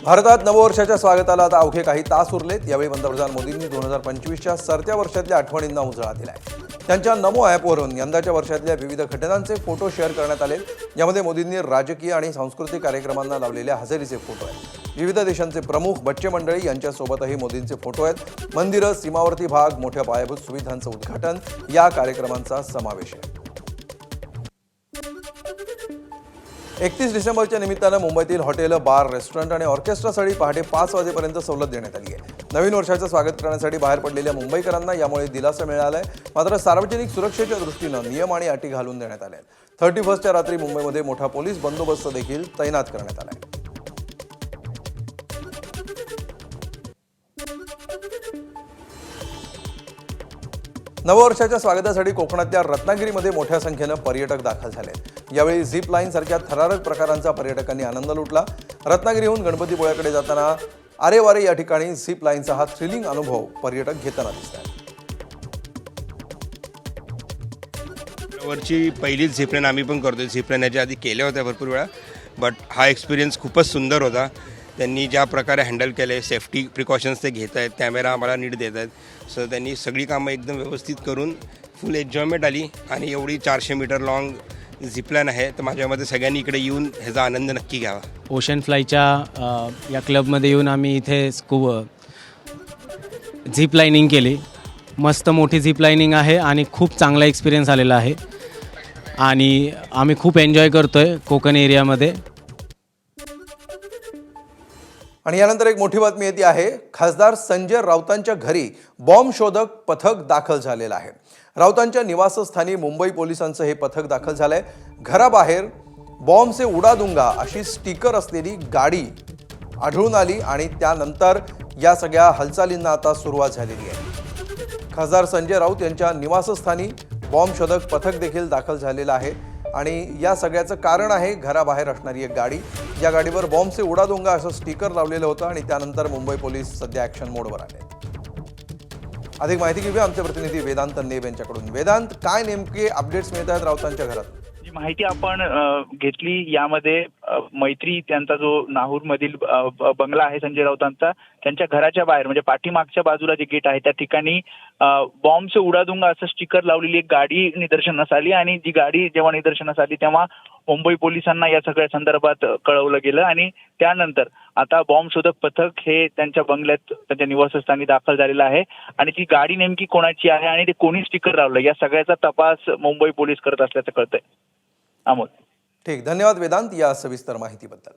भारतात नववर्षाच्या स्वागताला आता अवघे काही तास उरलेत। यावेळी पंतप्रधान मोदींनी 2025च्या सरत्या वर्षातल्या आठवणींना उजाळा दिलाय। त्यांच्या नमो ॲपवरून यंदाच्या वर्षातल्या विविध घटनांचे फोटो शेअर करण्यात आले। यामध्ये मोदींनी राजकीय आणि सांस्कृतिक कार्यक्रमांना लावलेल्या हजेरीचे फोटो आहेत। विविध देशांचे प्रमुख बच्चे मंडळी यांच्यासोबतही मोदींचे फोटो आहेत। मंदिरं, सीमावर्ती भाग, मोठ्या पायाभूत सुविधांचं उद्घाटन या कार्यक्रमांचा समावेश आहे। 31 डिसेंबरच्या निमित्तानं मुंबईतील हॉटेल, बार, रेस्टॉरंट आणि ऑर्केस्ट्रासाठी पहाटे 5 वाजेपर्यंत सवलत देण्यात आली आहे। नवीन वर्षाचं स्वागत करण्यासाठी बाहेर पडलेल्या मुंबईकरांना यामुळे दिलासा मिळाला आहे। मात्र सार्वजनिक सुरक्षेच्या दृष्टीनं नियम आणि अटी घालून देण्यात आल्या आहेत। 31च्या रात्री मुंबईमध्ये मोठा पोलीस बंदोबस्त देखील तैनात करण्यात आला आहे। नववर्षाच्या स्वागतासाठी कोकणातल्या रत्नागिरीमध्ये मोठ्या संख्येनं पर्यटक दाखल झाले। यावेळी झिप लाईन सारख्या थरारक प्रकारांचा पर्यटकांनी आनंद लुटला। रत्नागिरीहून गणपतीपुळ्याकडे जाताना आरेवारे या ठिकाणी झिप लाईनचा हा थ्रिलिंग अनुभव पर्यटक घेताना दिसतात। वरची पहिलीच झिप लाईन आम्ही पण करतोय। झिप लाईन याच्या आधी केल्या होत्या भरपूर वेळा, बट हा एक्सपिरियन्स खूपच सुंदर होता। त्यांनी ज्या प्रकारे हँडल केले, सेफ्टी प्रिकॉशन्स ते घेत आहेत, कॅमेरा आम्हाला नीट देत आहेत, सो त्यांनी सगळी कामं एकदम व्यवस्थित करून फुल एन्जॉयमेंट आली। आणि एवढी 400 मीटर लाँग झिपलाईन आहे, तर माझ्या मते सगळ्यांनी इकडे येऊन ह्याचा आनंद नक्की घ्यावा। ओशन फ्लायच्या या क्लबमध्ये येऊन आम्ही इथे झिप लाईनिंग केली। मस्त मोठी झिप लाईनिंग आहे आणि खूप चांगला एक्सपिरियन्स आलेला आहे आणि आम्ही खूप एन्जॉय करतोय कोकण एरियामध्ये। आणि यानंतर एक मोठी बातमी येते आहे। खासदार संजय राऊतांच्या घरी बॉम्ब शोधक पथक दाखल झालेलं आहे। राऊतांच्या निवासस्थानी मुंबई पोलिसांचं हे पथक दाखल झालंय। घराबाहेर बॉम्ब से उडा दूंगा अशी स्टिकर असलेली गाडी आढळून आली आणि त्यानंतर या सगळ्या हालचालींना आता सुरुवात झालेली आहे। खासदार संजय राऊत यांच्या निवासस्थानी बॉम्ब शोधक पथक देखील दाखल झालेलं आहे आणि या सगळ्याचं कारण आहे घराबाहेर असणारी एक गाडी। या गाडीवर बॉम्ब से उडा दूंगा असं स्टिकर लावलेलं होतं आणि त्यानंतर मुंबई पोलीस सध्या ॲक्शन मोडवर आले। अधिक माहिती घेऊया आमचे प्रतिनिधी वेदांत नेब यांच्याकडून। वेदांत, काय नेमके अपडेट्स मिळत आहेत राऊतांच्या घरात? जी माहिती आपण घेतली, यामध्ये मैत्री त्यांचा जो नाहूर मधील बंगला आहे संजय राऊतांचा, त्यांच्या घराच्या बाहेर म्हणजे पाठीमागच्या बाजूला जे गेट आहे त्या ठिकाणी बॉम्ब से उडा दूंगा असं स्टिकर लावलेली एक गाडी निदर्शनास आली आणि जी गाडी जेव्हा निदर्शनास आली तेव्हा मुंबई पोलिसांना या सगळ्या संदर्भात कळवलं गेलं आणि त्यानंतर आता बॉम्ब शोधक पथक हे त्यांच्या बंगल्यात, त्यांच्या निवासस्थानी दाखल झालेलं आहे आणि ती गाडी नेमकी कोणाची आहे आणि ते कोणी स्टिकर लावलं या सगळ्याचा तपास मुंबई पोलीस करत असल्याचं कळतंय। अमोल, ठीक, धन्यवाद वेदांत या सविस्तर माहितीबद्दल।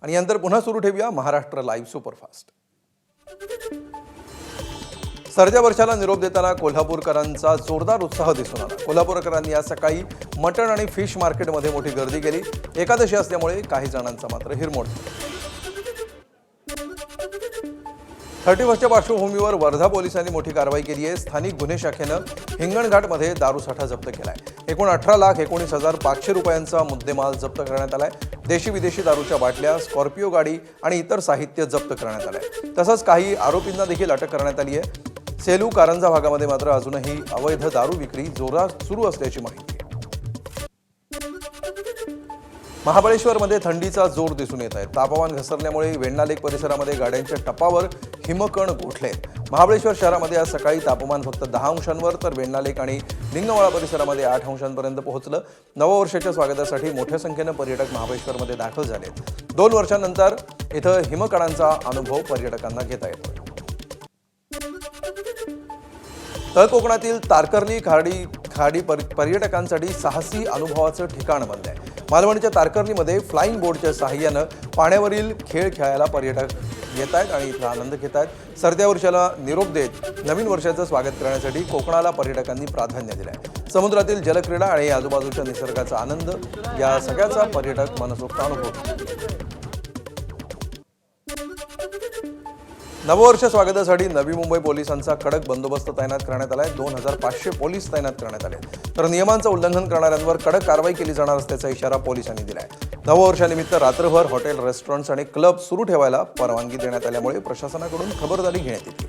आणि नंतर पुन्हा सुरू ठेवूया महाराष्ट्र लाईव्ह सुपरफास्ट। सरत्या वर्षाला निरोप देताना कोल्हापूरकरांचा जोरदार उत्साह दिसून आला। कोल्हापूरकरांनी आज सकाळी मटण आणि फिश मार्केटमध्ये मोठी गर्दी केली। एकादशी असल्यामुळे काही जणांचा मात्र हिरमोड झाला। 31च्या पार्श्वभूमीवर वर्धा पोलिसांनी मोठी कारवाई केली आहे। स्थानिक गुन्हे शाखेनं हिंगणघाटमध्ये दारूसाठा जप्त केलाय। एकूण 18,19,500 रुपयांचा मुद्देमाल जप्त करण्यात आलाय। देशी विदेशी दारूच्या बाटल्या, स्कॉर्पिओ गाडी आणि इतर साहित्य जप्त करण्यात आलंय। तसंच काही आरोपींना देखील अटक करण्यात आली आहे। सेलू, कारंजा भागामध्ये मात्र अजूनही अवैध दारू विक्री जोरात सुरू असल्याची माहिती आहे। महाबळेश्वरमध्ये थंडीचा जोर दिसून येत आहे। तापमान घसरल्यामुळे वेण्णा लेक परिसरामध्ये गाड्यांच्या टपावर हिमकण गोठले। महाबळेश्वर शहरामध्ये आज सकाळी तापमान फक्त 10 अंशांवर तर वेण्णा लेक आणि लिंगनवाळा परिसरामध्ये 8 अंशांपर्यंत पोहोचलं। नववर्षाच्या स्वागतासाठी मोठ्या संख्येनं पर्यटक महाबळेश्वरमध्ये दाखल झालेत। 2 वर्षांनंतर इथं हिमकणांचा अनुभव पर्यटकांना घेता येतो। तळ कोकणातील तारकर्ली खाडी पर्यटकांसाठी साहसी अनुभवाचं ठिकाण बनलं आहे। मालवणच्या तारकर्लीमध्ये फ्लाईंग बोर्डच्या साहाय्यानं पाण्यावरील खेळ खेळायला पर्यटक येत आहेत आणि इथला आनंद घेत आहेत। सरत्या वर्षाला निरोप देत नवीन वर्षाचं स्वागत करण्यासाठी कोकणाला पर्यटकांनी प्राधान्य दिलं आहे। समुद्रातील जलक्रीडा आणि आजूबाजूच्या निसर्गाचा आनंद या सगळ्याचा पर्यटक मनसोक्त अनुभव। नववर्ष स्वागतासाठी नवी मुंबई पोलिसांचा कडक बंदोबस्त तैनात करण्यात आलाय। 2,500 पोलीस तैनात करण्यात आले, तर नियमांचं उल्लंघन करणाऱ्यांवर कडक कारवाई केली जाणार असल्याचा इशारा पोलिसांनी दिलाय। नववर्षानिमित्त रात्रभर हॉटेल, रेस्टॉरंट्स आणि क्लब सुरू ठेवायला परवानगी देण्यात आल्यामुळे प्रशासनाकडून खबरदारी घेण्यात येते।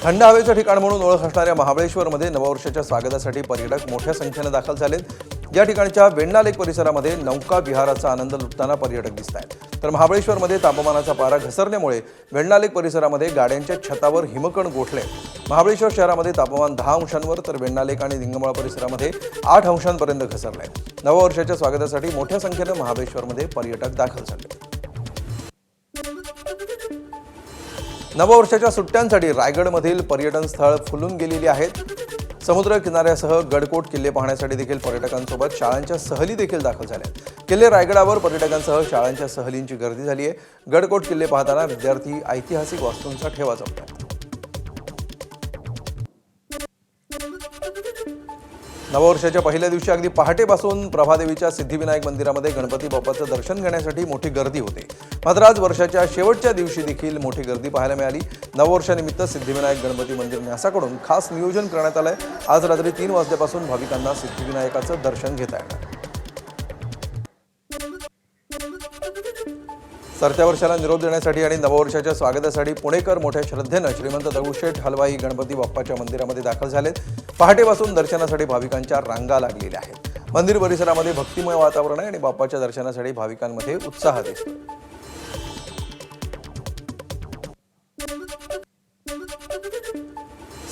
थंड हवेचं ठिकाण म्हणून ओळख असणाऱ्या महाबळेश्वरमध्ये नववर्षाच्या स्वागतासाठी पर्यटक मोठ्या संख्येने दाखल झालेत। या ठिकाणच्या वेण्णा लेक परिसरामध्ये नौका विहाराचा आनंद लुटताना पर्यटक दिसत आहेत। तर महाबळेश्वरमध्ये तापमानाचा पारा घसरल्यामुळे वेण्णा लेक परिसरामध्ये गाड्यांच्या छतावर हिमकण गोठले। महाबळेश्वर शहरामध्ये तापमान 10 अंशांवर तर वेण्णा लेक आणि लिंगमळा परिसरामध्ये 8 अंशांपर्यंत घसरले। नववर्षाच्या स्वागतासाठी मोठ्या संख्येने महाबळेश्वरमध्ये पर्यटक दाखल झाले। नववर्षाच्या सुट्ट्यांसाठी रायगडमधील पर्यटन स्थळ फुलून गेलेली आहेत। समुद्र किनाऱ्यासह गडकोट किल्ले पाहण्यासाठी देखील पर्यटकांसोबत शाळांच्या सहली देखील दाखल झाल्या। किल्ले रायगडावर पर्यटकांसह शाळांच्या सहलींची गर्दी झाली आहे। गडकोट किल्ले पाहताना विद्यार्थी ऐतिहासिक वास्तूंचा ठेवा जमतात। नववर्षाच्या पहिल्या दिवशी अगदी पहाटेपासून प्रभादेवीच्या सिद्धिविनायक मंदिरामध्ये गणपती बाप्पाचं दर्शन घेण्यासाठी मोठी गर्दी होते। मात्र आज वर्षाच्या शेवटच्या दिवशी देखील मोठी गर्दी पाहायला मिळाली। नववर्षानिमित्त सिद्धिविनायक गणपती मंदिर न्यासाकडून खास नियोजन करण्यात आलंय। आज रात्री 3 वाजल्यापासून भाविकांना सिद्धिविनायकाचं दर्शन घेता येणार। सरत्या वर्षाला निरोप देण्यासाठी आणि नववर्षाच्या स्वागतासाठी पुणेकर मोठ्या श्रद्धेनं श्रीमंत दगडूशेठ हलवाई गणपती बाप्पाच्या मंदिरामध्ये दाखल झालेत। पहाटेपासून दर्शनासाठी भाविकांच्या रांगा लागलेल्या आहेत। मंदिर परिसरामध्ये भक्तिमय वातावरण आहे आणि बाप्पाच्या दर्शनासाठी भाविकांमध्ये उत्साह दिसतो।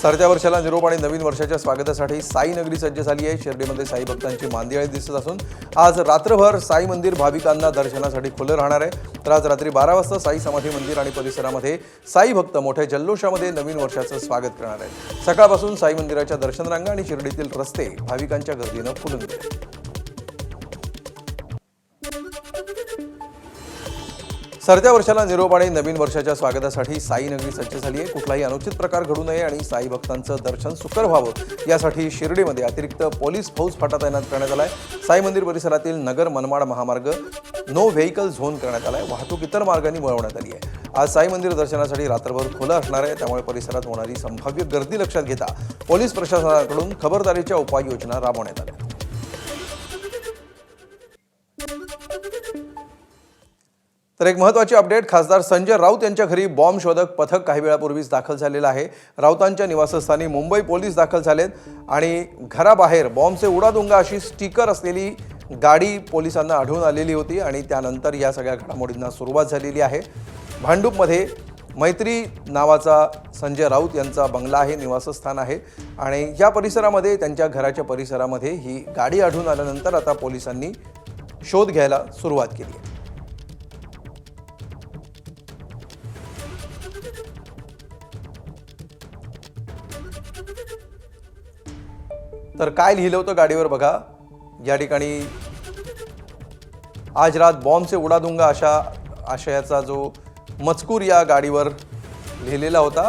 सरत्या वर्षाला निरोप आणि नवीन वर्षाच्या स्वागतासाठी साई नगरी सज्ज झाली आहे। शिर्डीमध्ये साई भक्तांची मांदियाळी दिसत असून आज रात्रभर साई मंदिर भाविकांना दर्शनासाठी खुलं राहणार आहे। तर आज रात्री 12 वाजता साई समाधी मंदिर आणि परिसरामध्ये साई भक्त मोठ्या जल्लोषामध्ये नवीन वर्षाचं स्वागत करणार आहेत। सकाळपासून साई मंदिराच्या दर्शन रांगा आणि शिर्डीतील रस्ते भाविकांच्या गर्दीनं फुलून गेले। सरत्या वर्षाला निरोप आणि नवीन वर्षाच्या स्वागतासाठी साई नगरी सज्ज झाली आहे। कुठलाही अनुचित प्रकार घडू नये आणि साई भक्तांचं दर्शन सुकर व्हावं यासाठी शिर्डीमध्ये अतिरिक्त पोलीस फौज फाटा तैनात करण्यात आलाय। साई मंदिर परिसरातील नगर मनमाड महामार्ग नो व्हेकल झोन करण्यात आलाय। वाहतूक इतर मार्गांनी वळवण्यात आली आहे। आज साई मंदिर दर्शनासाठी रात्रभर खुलं असणार आहे, त्यामुळे परिसरात होणारी संभाव्य गर्दी लक्षात घेता पोलीस प्रशासनाकडून खबरदारीच्या उपाययोजना राबवण्यात आल्या। तर एक महत्त्वाची अपडेट, खासदार संजय राऊत यांच्या घरी बॉम्ब शोधक पथक काही वेळापूर्वीच दाखल झालेलं आहे। राऊतांच्या निवासस्थानी मुंबई पोलीस दाखल झालेत आणि घराबाहेर बॉम्बचे उडादुंगा अशी स्टिकर असलेली गाडी पोलिसांना आढळून आलेली होती आणि त्यानंतर या सगळ्या घडामोडींना सुरुवात झालेली आहे। भांडूपमध्ये मैत्री नावाचा संजय राऊत यांचा बंगला आहे, निवासस्थान आहे आणि या परिसरामध्ये त्यांच्या घराच्या परिसरामध्ये ही गाडी आढळून आल्यानंतर आता पोलिसांनी शोध घ्यायला सुरुवात केली आहे। तर काय लिहिलं होतं गाडीवर बघा। या ठिकाणी आज रात बॉम्ब से उडादुंगा अशा आशयाचा जो मजकूर या गाडीवर लिहिलेला होता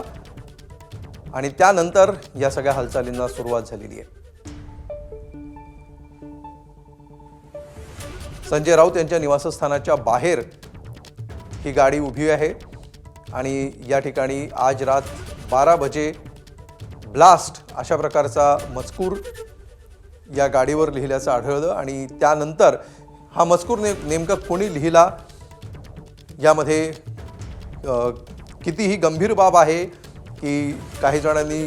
आणि त्यानंतर या सगळ्या हालचालींना सुरुवात झालेली आहे। संजय राऊत यांच्या निवासस्थानाच्या बाहेर ही गाडी उभी आहे आणि या ठिकाणी आज रात 12 बजे ब्लास्ट अशा प्रकारचा मजकूर या गाडीवर लिहिल्याचं आढळलं आणि त्यानंतर हा मजकूर नेमका कोणी लिहिला यामध्ये कितीही गंभीर बाब आहे की काही जणांनी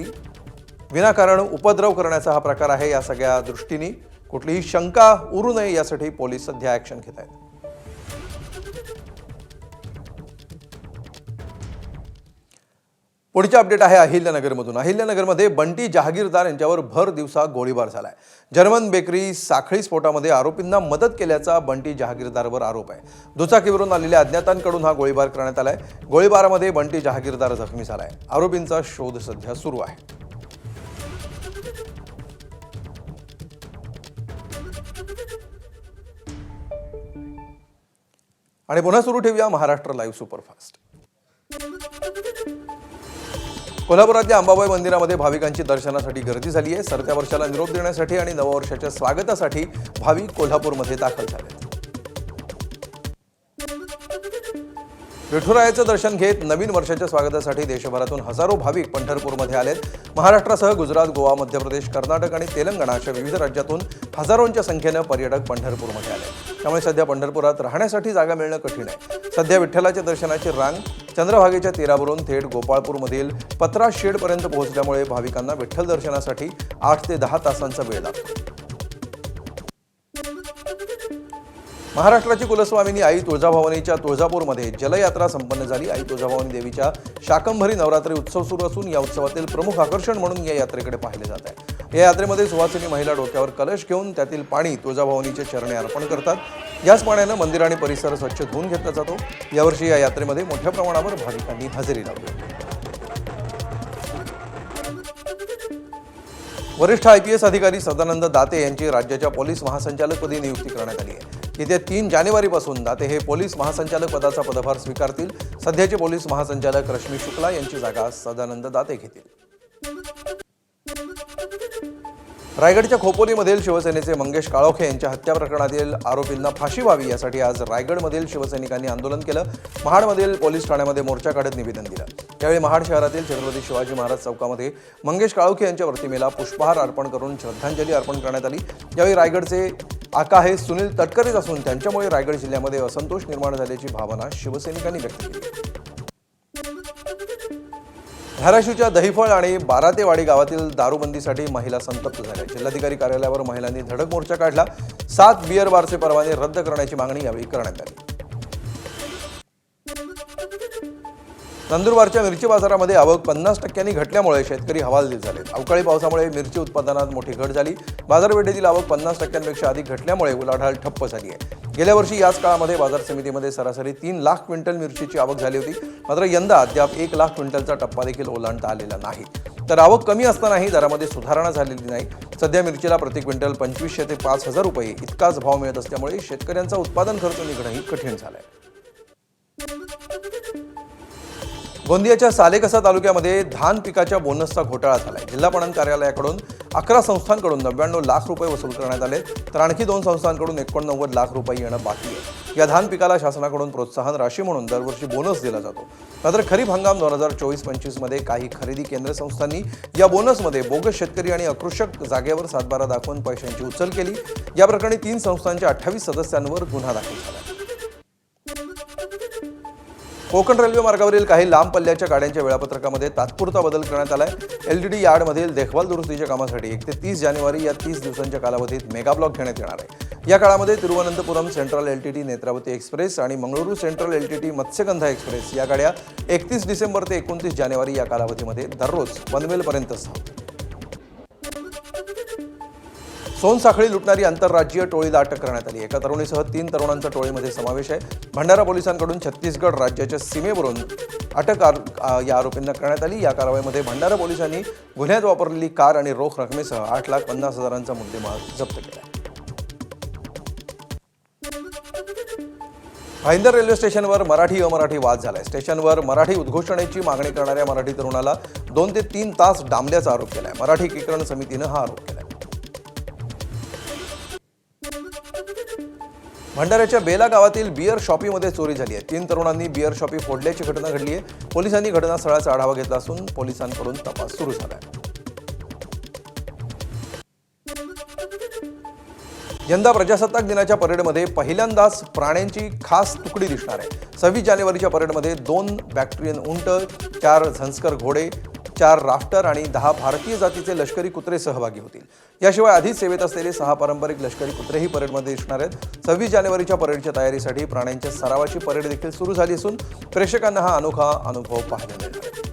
विनाकारण उपद्रव करण्याचा हा प्रकार आहे, या सगळ्या दृष्टीने कुठलीही शंका उरू नये यासाठी पोलीस सध्या ॲक्शन घेत आहेत। पुढचा अपडेट आहे अहिल्यानगरमधून। अहिल्यानगरमध्ये बंटी जहागीरदार यांच्यावर भर दिवसा गोळीबार झालाय। जर्मन बेकरी साखळी स्फोटामध्ये आरोपींना मदत केल्याचा बंटी जहागीरदारवर आरोप आहे। दुचाकीवरून आलेल्या अज्ञातांकडून हा गोळीबार करण्यात आलाय। गोळीबारामध्ये बंटी जहागीरदार जखमी झालाय। आरोपींचा शोध सध्या सुरू आहे। आणि पुन्हा सुरू ठेवूया महाराष्ट्र लाईव्ह सुपरफास्ट। कोल्हापुरातल्या अंबाबाई मंदिरामध्ये भाविकांची दर्शनासाठी गर्दी झाली आहे। सरत्या वर्षाला निरोप देण्यासाठी आणि नववर्षाच्या स्वागतासाठी भाविक कोल्हापूरमध्ये दाखल झाले। विठुरायाचं दर्शन घेत नवीन वर्षाच्या स्वागतासाठी देशभरातून हजारो भाविक पंढरपूरमध्ये आलेत. महाराष्ट्रासह गुजरात, गोवा, मध्य प्रदेश, कर्नाटक आणि तेलंगणा अशा विविध राज्यातून हजारोंच्या संख्येनं पर्यटक पंढरपूरमध्ये आले. त्यामुळे सध्या पंढरपुरात राहण्यासाठी जागा मिळणं कठीण आहे. सध्या विठ्ठलाच्या दर्शनाची रांग चंद्रभागेच्या तीरावरून थेट गोपाळपूरमधील पत्रा शेडपर्यंत पोहोचल्यामुळे भाविकांना विठ्ठल दर्शनासाठी 8 ते 10 तासांचा वेळ लागतो. महाराष्ट्राची कुलस्वामिनी आई तुळजाभवानीच्या तुळजापूरमध्ये जलयात्रा संपन्न झाली. आई तुळजाभवानी देवीच्या शाकंभरी नवरात्री उत्सव सुरू असून या उत्सवातील प्रमुख आकर्षण म्हणून या यात्रेकडे पाहिले जात आहे. या यात्रेमध्ये सुवासिनी महिला डोक्यावर कलश घेऊन त्यातील पाणी तुळजाभवानीच्या चरणी अर्पण करतात. याच पाण्यानं मंदिर आणि परिसर स्वच्छ धुवून घेतला जातो. यावर्षी या यात्रेमध्ये मोठ्या प्रमाणावर भाविकांनी हजेरी लावली. वरिष्ठ IPS अधिकारी सदानंद दाते यांची राज्याच्या पोलीस महासंचालकपदी नियुक्ती करण्यात आली आहे. येत्या 3 जानेवारीपासून दाते हे पोलीस महासंचालक पदाचा पदभार स्वीकारतील. सध्याचे पोलीस महासंचालक रश्मी शुक्ला यांची जागा सदानंद दाते घेतील. रायगडच्या खोपोलीमधील शिवसेनेचे मंगेश काळोखे यांच्या हत्या प्रकरणातील आरोपींना फाशी व्हावी यासाठी आज रायगडमधील शिवसैनिकांनी आंदोलन केलं. महाडमधील पोलीस ठाण्यामध्ये मोर्चा काढत निवेदन दिलं. त्यावेळी महाड शहरातील छत्रपती शिवाजी महाराज चौकामध्ये मंगेश काळोखे यांच्या प्रतिमेला पुष्पहार अर्पण करून श्रद्धांजली अर्पण करण्यात आली. यावेळी रायगडचे आका हे सुनील तटकरेच असून त्यांच्यामुळे रायगड जिल्ह्यामध्ये असंतोष निर्माण झाल्याची भावना शिवसैनिकांनी व्यक्त केली. धाराशिवच्या दहिफळ आणि बारातेवाडी गावातील दारूबंदीसाठी महिला संतप्त झाल्या. जिल्हाधिकारी कार्यालयावर महिलांनी धडक मोर्चा काढला. 7 बिअर बारचे परवाने रद्द करण्याची मागणी यावेळी करण्यात आली. नंदुरबारच्या मिरची बाजारामध्ये आवक 50% घटल्यामुळे शेतकरी हवालदिल झाले. अवकाळी पावसामुळे मिरची उत्पादनात मोठी घट झाली. बाजारपेठेतील आवक 50%पेक्षा अधिक घटल्यामुळे उलाढाल ठप्प झाली आहे. गेल्या वर्षी याच काळामध्ये बाजार समितीमध्ये सरासरी 3 लाख क्विंटल मिरचीची आवक झाली होती. मात्र यंदा अद्याप 1 लाख क्विंटलचा टप्पा देखील ओलांडता आलेला नाही. तर आवक कमी असतानाही दरामध्ये सुधारणा झालेली नाही. सध्या मिरचीला प्रति क्विंटल 2500 ते 5000 रुपये इतकाच भाव मिळत असल्यामुळे शेतकऱ्यांचा उत्पादन खर्च निघणंही कठीण झालंय. गोंदियाच्या सालेकसा तालुक्यामध्ये धान पिकाच्या बोनसचा घोटाळा झालाय. जिल्हा पणन कार्यालयाकडून 11 संस्थांकडून 99 लाख रुपये वसूल करण्यात आले. तर आणखी 2 संस्थांकडून 89 लाख रुपये येणं बाकी आहे. या धान पिकाला शासनाकडून प्रोत्साहन राशी म्हणून दरवर्षी बोनस दिला जातो. मात्र खरीप हंगाम 2024-25 मध्ये काही खरेदी केंद्र संस्थांनी या बोनसमध्ये बोगस शेतकरी आणि अकृषक जागेवर सातबारा दाखवून पैशांची उचल केली. या प्रकरणी 3 संस्थांच्या 28 सदस्यांवर गुन्हा दाखल झाला. कोकण रेल्वे मार्गावरील काही लांब पल्ल्याच्या गाड्यांच्या वेळापत्रकामध्ये तात्पुरता बदल करण्यात आलाय. LTT यार्डमधील देखभाल दुरुस्तीच्या कामासाठी 1 ते 30 जानेवारी या 30 दिवसांच्या कालावधीत मेगा ब्लॉक घेण्यात येणार आहे. या काळामध्ये Thiruvananthapuram central LTT Netravati express आणि Mangaluru central LTT Matsyagandha express या गाड्या 31 डिसेंबर ते 29 जानेवारी या कालावधीमध्ये दररोज पनवेलपर्यंत धावतील. सोनसाखळी लुटणारी आंतरराज्यीय टोळीला अटक करण्यात आली. एका तरुणीसह 3 तरुणांचा टोळीमध्ये समावेश आहे. भंडारा पोलिसांकडून छत्तीसगड राज्याच्या सीमेवरून अटक या आरोपींना करण्यात आली. या कारवाईमध्ये भंडारा पोलिसांनी गुन्ह्यात वापरलेली कार आणि रोख रकमेसह 8,50,000चा मुद्देमाल जप्त केला. भाईंदर रेल्वे स्टेशनवर मराठी अमराठी वाद झालाय. स्टेशनवर मराठी उद्घोषणेची मागणी करणाऱ्या मराठी तरुणाला 2 ते 3 तास डांबल्याचा आरोप केलाय. मराठी एकीकरण समितीनं हा आरोप केलाय. भंडाऱ्याच्या बेला गावातील बिअर शॉपीमध्ये चोरी झाली आहे. 3 तरुणांनी बिअर शॉपी फोडल्याची घटना घडली आहे. पोलिसांनी घटनास्थळाचा आढावा घेतला असून पोलिसांकडून तपास सुरू झाला आहे. यंदा प्रजासत्ताक दिनाच्या परेडमध्ये पहिल्यांदाच प्राण्यांची खास तुकडी दिसणार आहे. 26 जानेवारीच्या परेडमध्ये 2 बॅक्ट्रियन उंट, 4 झंस्कर घोडे, 4 राफ्टर आणि 10 भारतीय जातीचे लष्करी कुत्रे सहभागी होतील. याशिवाय आधीच सेवेत असलेले 6 पारंपरिक लष्करी कुत्रेही परेडमध्ये दिसणार आहेत. 26 जानेवारीच्या परेडच्या तयारीसाठी प्राण्यांच्या सरावाची परेड देखील सुरू झाली असून प्रेक्षकांना हा अनोखा अनुभव पाहायला मिळणार आहे.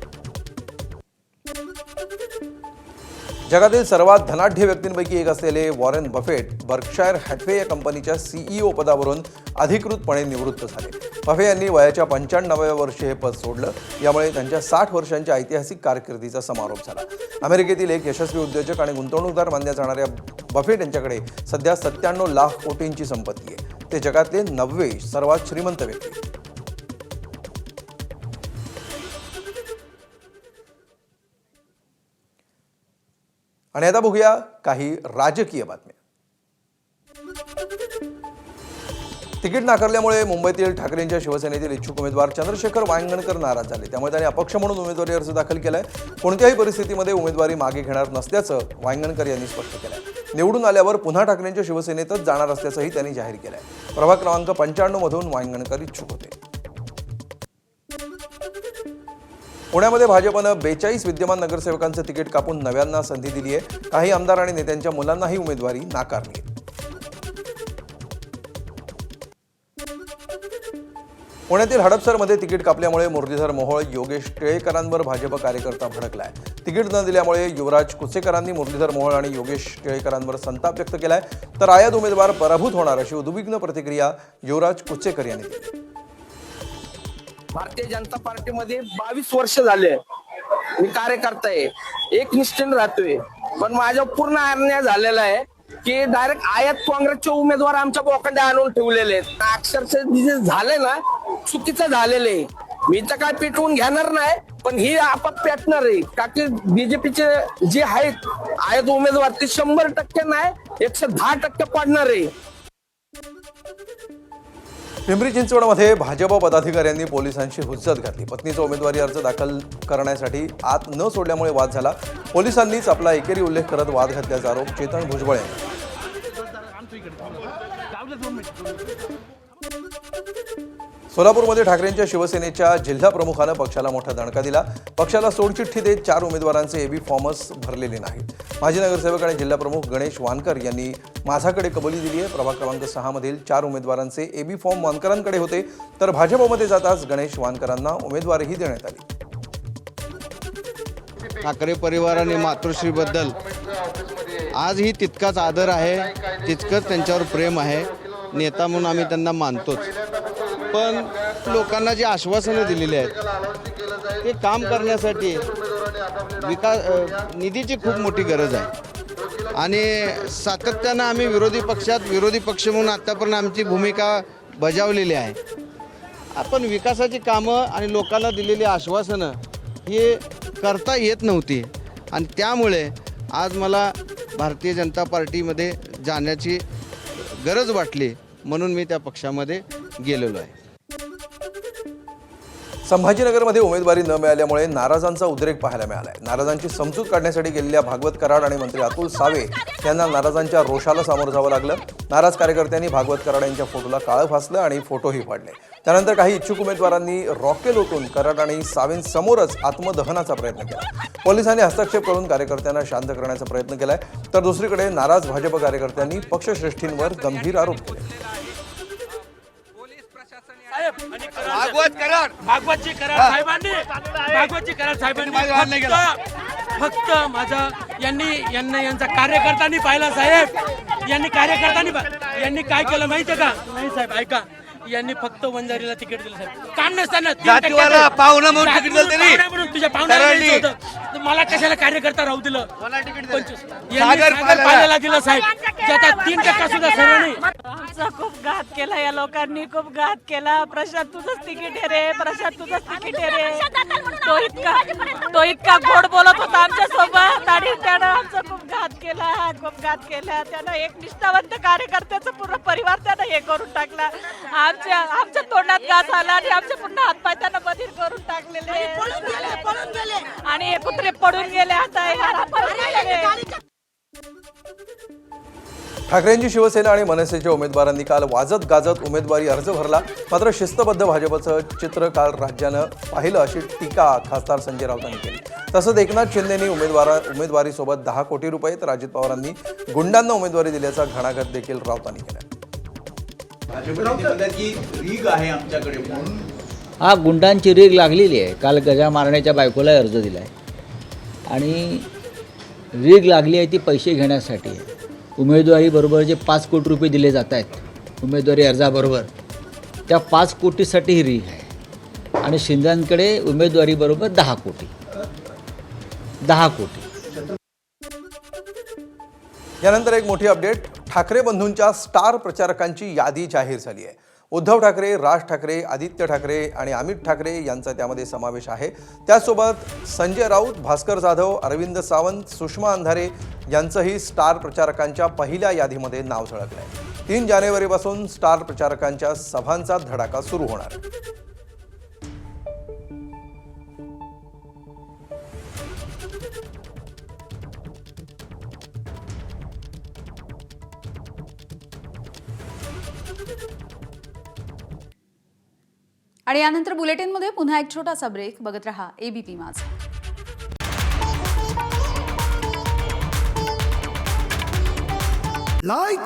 जगातील सर्वात धनाढ्य व्यक्तींपैकी एक असलेले वॉरेन बफेट बर्कशायर हॅथवे या कंपनीच्या CEO पदावरून अधिकृतपणे निवृत्त झाले. बफे यांनी वयाच्या 95व्या वर्षी हे पद सोडलं. यामुळे त्यांच्या 60 वर्षांच्या ऐतिहासिक कारकिर्दीचा समारोप झाला. अमेरिकेतील एक यशस्वी उद्योजक आणि गुंतवणूकदार मानल्या जाणाऱ्या बफेट यांच्याकडे सध्या 97 लाख कोटींची संपत्ती आहे. ते जगातले 90वे सर्वात श्रीमंत व्यक्ती. आणि आता बघूया काही राजकीय बातम्या. तिकीट नाकारल्यामुळे मुंबईतील ठाकरेंच्या शिवसेनेतील इच्छुक उमेदवार चंद्रशेखर वांगणकर नाराज झाले. त्यामुळे त्यांनी अपक्ष म्हणून उमेदवारी अर्ज दाखल केलाय. कोणत्याही परिस्थितीमध्ये उमेदवारी मागे घेणार नसल्याचं वांगणकर यांनी स्पष्ट केलंय. निवडून आल्यावर पुन्हा ठाकरेंच्या शिवसेनेतच जाणार असल्याचंही त्यांनी जाहीर केलंय. प्रभाग क्रमांक 95 मधून वांगणकर इच्छुक होते. पुण्यामध्ये भाजपनं 42 विद्यमान नगरसेवकांचं तिकीट कापून नव्यांना संधी दिली आहे. काही आमदार आणि नेत्यांच्या मुलांनाही उमेदवारी नाकारली आहे. पुण्यातील हडपसरमध्ये तिकीट कापल्यामुळे मुरलीधर मोहोळ, योगेश टिळेकरांवर भाजप कार्यकर्ता भडकलाय. तिकीट न दिल्यामुळे युवराज कुचेकरांनी मुरलीधर मोहोळ आणि योगेश टिळेकरांवर संताप व्यक्त केलाय. तर आयात उमेदवार पराभूत होणार अशी उद्विग्न प्रतिक्रिया युवराज कुचेकर यांनी दिली. भारतीय जनता पार्टीमध्ये 22 वर्ष झाले मी कार्यकर्ता आहे, एकनिष्ठेने राहतोय. पण माझा पूर्ण अन्याय झालेला आहे की डायरेक्ट आयात काँग्रेसचे उमेदवार आमच्या बोकांड्या आणून ठेवलेले आहेत. अक्षरशः जे झाले ना चुकीचं झालेलं आहे. मी तर काय पेटवून घेणार नाही, पण ही आपाप पेटणार आहे. का की बीजेपीचे जे आहेत आयात उमेदवार ते 100% नाही 110% पडणार आहे. पिंपरी चिंचवडमध्ये भाजप पदाधिकाऱ्यांनी पोलिसांशी हुज्जत घातली. पत्नीचा उमेदवारी अर्ज दाखल करण्यासाठी आत न सोडल्यामुळे वाद झाला. पोलिसांनीच आपला एकेरी उल्लेख करत वाद घातल्याचा आरोप चेतन भुजबळ यांनी. सोलापूरमध्ये ठाकरेंच्या शिवसेनेच्या जिल्हा प्रमुखानं पक्षाला मोठा दणका दिला. पक्षाला सोडचिठ्ठी देत 4 उमेदवारांचे एबी फॉर्मच भरलेले नाहीत. माजी नगरसेवक आणि जिल्हा प्रमुख गणेश वानकर यांनी माझाकडे कबुली दिली आहे. प्रभाग क्रमांक 6 मधील 4 उमेदवारांचे एबी फॉर्म वानकरांकडे होते, तर भाजपमध्ये जाताच गणेश वानकरांना उमेदवारीही देण्यात आली. ठाकरे परिवार आणि मातोश्रीबद्दल आजही तितकाच आदर आहे, तितकंच त्यांच्यावर प्रेम आहे. नेता म्हणून आम्ही त्यांना मानतोच. पण लोकांना जी आश्वासनं दिलेली आहेत ते काम करण्यासाठी निधीची खूप मोठी गरज आहे. आणि सातत्यानं आम्ही विरोधी पक्ष म्हणून आत्तापर्यंत आमची भूमिका बजावलेली आहे. आपण विकासाची कामं आणि लोकांना दिलेली आश्वासनं हे करता येत नव्हती. आणि त्यामुळे आज मला भारतीय जनता पार्टीमध्ये जाण्याची गरज वाटली, म्हणून मी त्या पक्षामध्ये गेलेलो आहे. संभाजीनगरमध्ये उमेदवारी न मिळाल्यामुळे नाराजांचा उद्रेक पाहायला मिळालाय. नाराजांची समजूत काढण्यासाठी गेलेल्या भागवत कराड आणि मंत्री अतुल सावे यांना नाराजांच्या रोषाला सामोरं जावं लागलं. नाराज कार्यकर्त्यांनी भागवत कराड यांच्या फोटोला काळं फासलं आणि फोटोही फाडले. त्यानंतर काही इच्छुक उमेदवारांनी रॉकेल ओतून कराड आणि सावेंसमोरच आत्मदहनाचा प्रयत्न केला. पोलिसांनी हस्तक्षेप करून कार्यकर्त्यांना शांत करण्याचा प्रयत्न केलाय. तर दुसरीकडे नाराज भाजप कार्यकर्त्यांनी पक्षश्रेष्ठींवर गंभीर आरोप केले. भागवतची कराड साहेबांनी फक्त माझा यांचा कार्यकर्त्यांनी पाहिला साहेब. यांनी काय केलं माहितीये का? नाही साहेब ऐका, यांनी फक्त वंजारीला तिकीट दिलं साहेब. काम नसताना पाहुणा म्हणून तिकीट दिलं त्यांनी. म्हणून तुझ्या पाहुणा मला कशाला कार्यकर्ता राहू दिलं? 25 पाल्याला दिलं साहेब. ज्याचा 3% सुद्धा सर्व नाही. आमचा खूप घात केला या लोकांनी, खूप घात केला. प्रशांत तुझंच तिकीट आहे रे, प्रशांत तुझंच तिकीट आहे रे. तो इतका गोड बोलत होता आमच्या सोबत आणि त्यानं आमचा खूप घात केला. त्यानं एक निष्ठावंत कार्यकर्त्याचा पूर्ण परिवार त्यानं हे करून टाकला. आमच्या तोंडात घास आला आणि आमचे पुन्हा हातपाय त्यानं बधीर करून टाकलेले आणि हे कुत्रे पडून गेले. आता ठाकरेंची शिवसेना आणि मनसेच्या उमेदवारांनी काल वाजत गाजत उमेदवारी अर्ज भरला. मात्र शिस्तबद्ध भाजपचं चित्र काल राज्यानं पाहिलं अशी टीका खासदार संजय राऊतांनी केली. तसंच एकनाथ शिंदेंनी उमेदवारीसोबत 10 कोटी रुपये, तर अजित पवारांनी गुंडांना उमेदवारी दिल्याचा घणाघात देखील राऊतांनी केला. हा गुंडांची रीग लागलेली आहे. काल गजा मारण्याच्या बायकोला अर्ज दिला आहे आणि रीग लागली आहे ती पैसे घेण्यासाठी आहे. उमेदवारीबरोबर जे 5 कोटी रुपये दिले जात आहेत उमेदवारी अर्जाबरोबर, त्या 5 कोटीसाठी ही रीग आहे. आणि शिंदेंकडे उमेदवारीबरोबर 10 कोटी. यानंतर एक मोठी अपडेट. ठाकरे बंधूंच्या स्टार प्रचारकांची यादी जाहीर झाली आहे. उद्धव ठाकरे, राज ठाकरे, आदित्य ठाकरे आणि अमित ठाकरे यांचा त्यामध्ये समावेश आहे. त्यासोबत संजय राऊत, भास्कर जाधव, अरविंद सावंत, सुषमा अंधारे यांचंही स्टार प्रचारकांच्या पहिल्या यादीमध्ये नाव झळकलं आहे. 3 जानेवारीपासून स्टार प्रचारकांच्या सभांचा धडाका सुरू होणार आहे. आणि यानंतर बुलेटिनमध्ये पुन्हा एक छोटासा ब्रेक. बघत रहा ABP माझा. लाइट